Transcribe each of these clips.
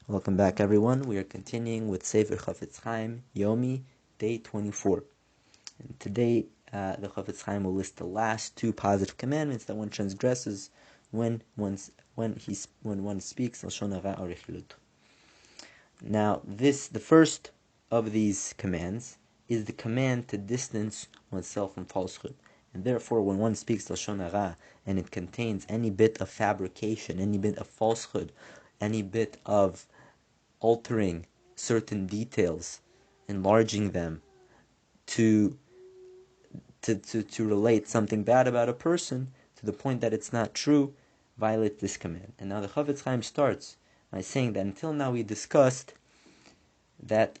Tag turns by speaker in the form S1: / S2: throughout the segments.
S1: Welcome back, everyone. We are continuing with Sefer Chafetz Chaim, Yomi, day 24. And today, the Chafetz Chaim will list the last two positive commandments that one transgresses when one speaks lashon hara or rechilut. Now, the first of these commands is the command to distance oneself from falsehood. And therefore, when one speaks lashon hara and it contains any bit of fabrication, any bit of falsehood, any bit of altering certain details, enlarging them to relate something bad about a person to the point that it's not true, violates this command. And now the Chafetz Chaim starts by saying that until now we discussed that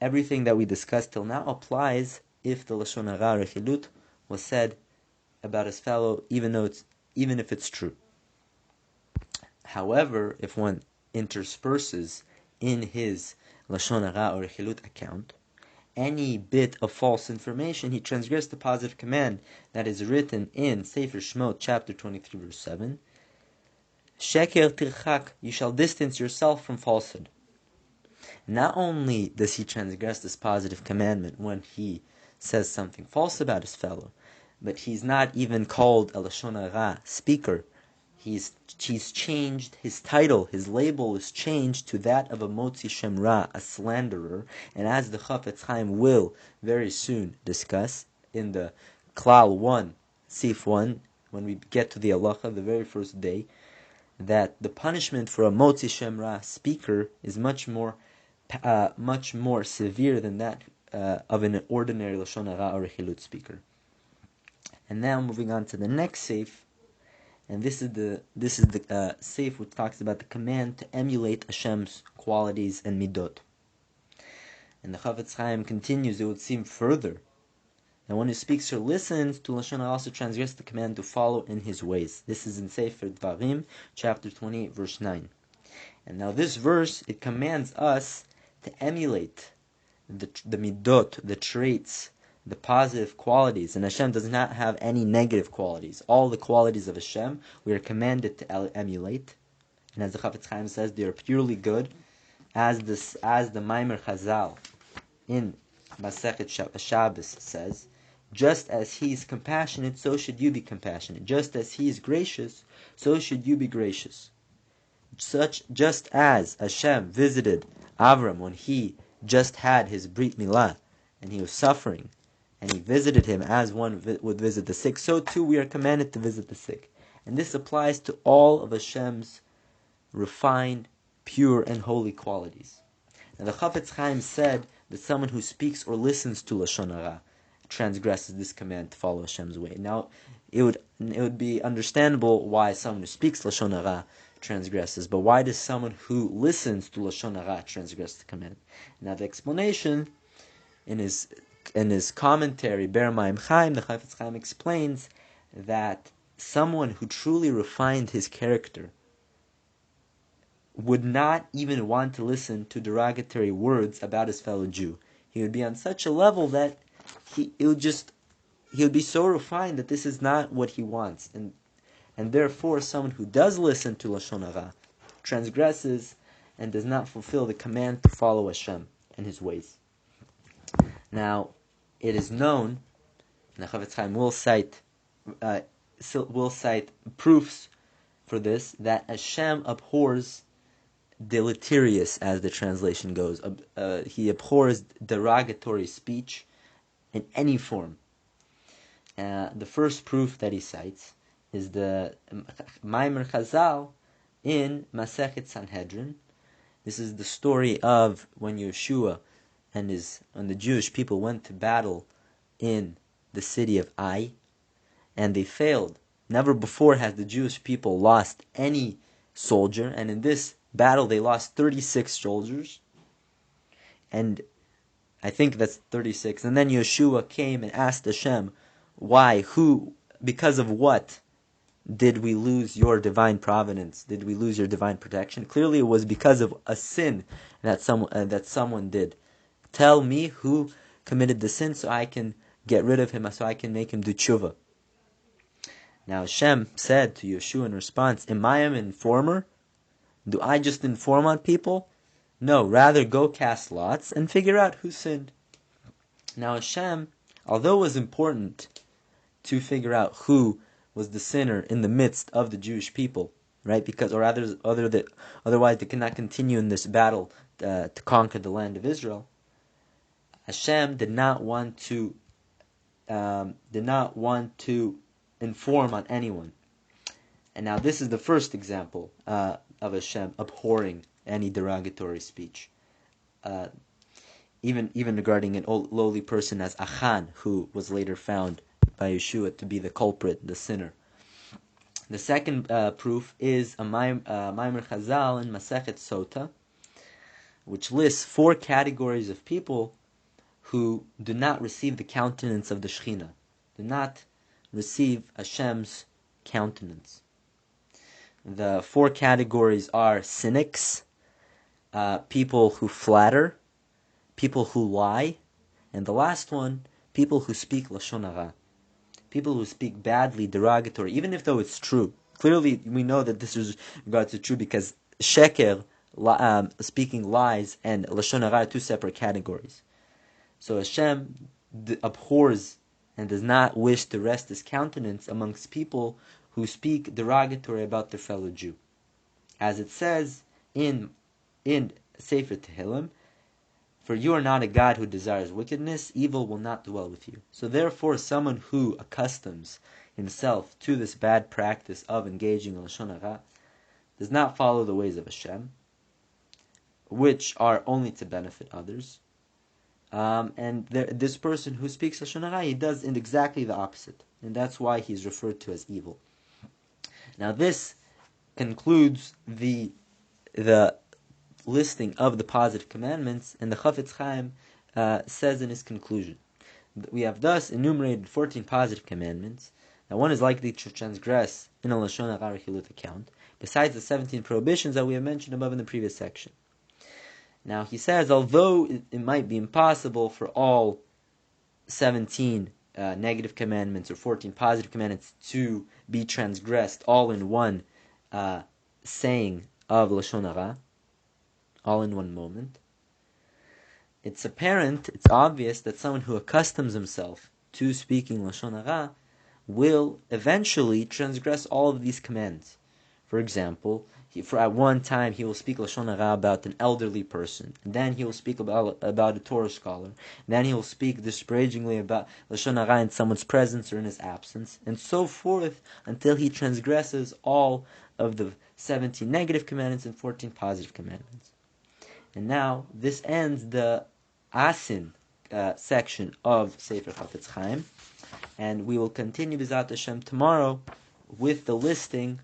S1: everything that we discussed till now applies if the lashon hara rechilut was said about his fellow, even if it's true. However, if one intersperses in his lashon hara or rechilut account any bit of false information, he transgressed the positive command that is written in Sefer Shemot, chapter 23, verse 7. Sheker tirchak, you shall distance yourself from falsehood. Not only does he transgress this positive commandment when he says something false about his fellow, but he's not even called a lashon hara speaker. He's changed his title, his label is changed to that of a motzi shem ra, a slanderer. And as the Chafetz Chaim will very soon discuss in the Klal 1, Sif 1, when we get to the halacha, the very first day, that the punishment for a motzi shem ra speaker is much more severe than that of an ordinary lashon hara or rechilut speaker. And now moving on to the next Sif. And this is the seif which talks about the command to emulate Hashem's qualities and midot. And the Chafetz Chaim continues, it would seem further that one who speaks or listens to lashon hara also transgress the command to follow in his ways. This is in Sefer Dvarim, chapter 28, verse 9. And now this verse, it commands us to emulate the midot, the traits, the positive qualities, and Hashem does not have any negative qualities. All the qualities of Hashem we are commanded to emulate, and as the Chafetz Chaim says, they are purely good, as the Maimer Chazal in Masechet Shabbos says, just as he is compassionate, so should you be compassionate. Just as he is gracious, so should you be gracious. Just as Hashem visited Avram when he just had his Brit Milah, and he was suffering, and he visited him as one would visit the sick, so too we are commanded to visit the sick. And this applies to all of Hashem's refined, pure, and holy qualities. Now the Chafetz Chaim said that someone who speaks or listens to lashon hara transgresses this command to follow Hashem's way. Now, it would be understandable why someone who speaks lashon hara transgresses, but why does someone who listens to lashon hara transgress the command? Now the explanation in his commentary, Ber Maim Chaim, the Chafetz Chaim explains that someone who truly refined his character would not even want to listen to derogatory words about his fellow Jew. He would be on such a level that he would be so refined that this is not what he wants, and therefore someone who does listen to lashon hara transgresses and does not fulfill the command to follow Hashem and His ways. Now, it is known, and the Chafetz Chaim will cite proofs for this, that Hashem abhors deleterious, as the translation goes. He abhors derogatory speech in any form. The first proof that he cites is the Maimer Chazal in Masechet Sanhedrin. This is the story of when Yeshua and the Jewish people went to battle in the city of Ai, and they failed. Never before has the Jewish people lost any soldier, and in this battle they lost 36 soldiers, and I think that's 36. And then Yeshua came and asked Hashem, why, because of what did we lose your divine providence? Did we lose your divine protection? Clearly it was because of a sin that someone did. Tell me who committed the sin so I can get rid of him, so I can make him do tshuva. Now Hashem said to Yeshua in response, am I an informer? Do I just inform on people? No, rather go cast lots and figure out who sinned. Now Hashem, although it was important to figure out who was the sinner in the midst of the Jewish people, right? Because, or otherwise they cannot continue in this battle to conquer the land of Israel. Hashem did not want to inform on anyone. And now this is the first example of Hashem abhorring any derogatory speech. Even regarding an lowly person as Achan, who was later found by Yeshua to be the culprit, the sinner. The second proof is a Maimer Chazal in Masechet Sota, which lists 4 categories of people who do not receive the countenance of the Shekhinah, do not receive Hashem's countenance. The 4 categories are cynics, people who flatter, people who lie, and the last one, people who speak Lashon Hara. People who speak badly, derogatory, even if though it's true. Clearly, we know that this is regards to true because sheker, speaking lies, and Lashon Hara are 2 separate categories. So Hashem abhors and does not wish to rest His countenance amongst people who speak derogatory about their fellow Jew. As it says in Sefer Tehillim, for you are not a God who desires wickedness, evil will not dwell with you. So therefore, someone who accustoms himself to this bad practice of engaging in Lashon Hara does not follow the ways of Hashem, which are only to benefit others. This person who speaks Lashon Hara, he does exactly the opposite. And that's why he's referred to as evil. Now this concludes the listing of the positive commandments, and the Chafetz Chaim says in his conclusion, we have thus enumerated 14 positive commandments that one is likely to transgress in a Lashon Hara Chilut account, besides the 17 prohibitions that we have mentioned above in the previous section. Now he says, although it might be impossible for all 17 negative commandments or 14 positive commandments to be transgressed all in one saying of Lashon Hara, all in one moment, it's obvious that someone who accustoms himself to speaking Lashon Hara will eventually transgress all of these commands. For example, at one time he will speak Lashon Hara about an elderly person, and then he will speak about a Torah scholar, and then he will speak disparagingly about Lashon Hara in someone's presence or in his absence, and so forth until he transgresses all of the 17 negative commandments and 14 positive commandments. And now this ends the Asin section of Sefer Chafetz Chaim, and we will continue B'ezrat Hashem tomorrow with the listing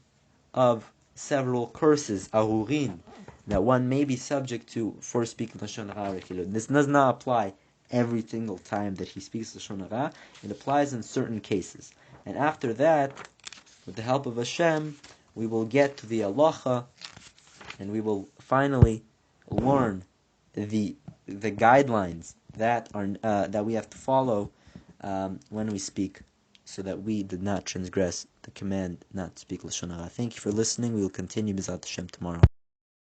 S1: of several curses, arurin, that one may be subject to for speaking Lashon Hara. This does not apply every single time that he speaks Lashon Hara. It applies in certain cases. And after that, with the help of Hashem, we will get to the halacha, and we will finally learn the guidelines that we have to follow when we speak, so that we did not transgress the command not to speak Lashon Hara. Thank you for listening. We will continue B'ezrat Hashem tomorrow.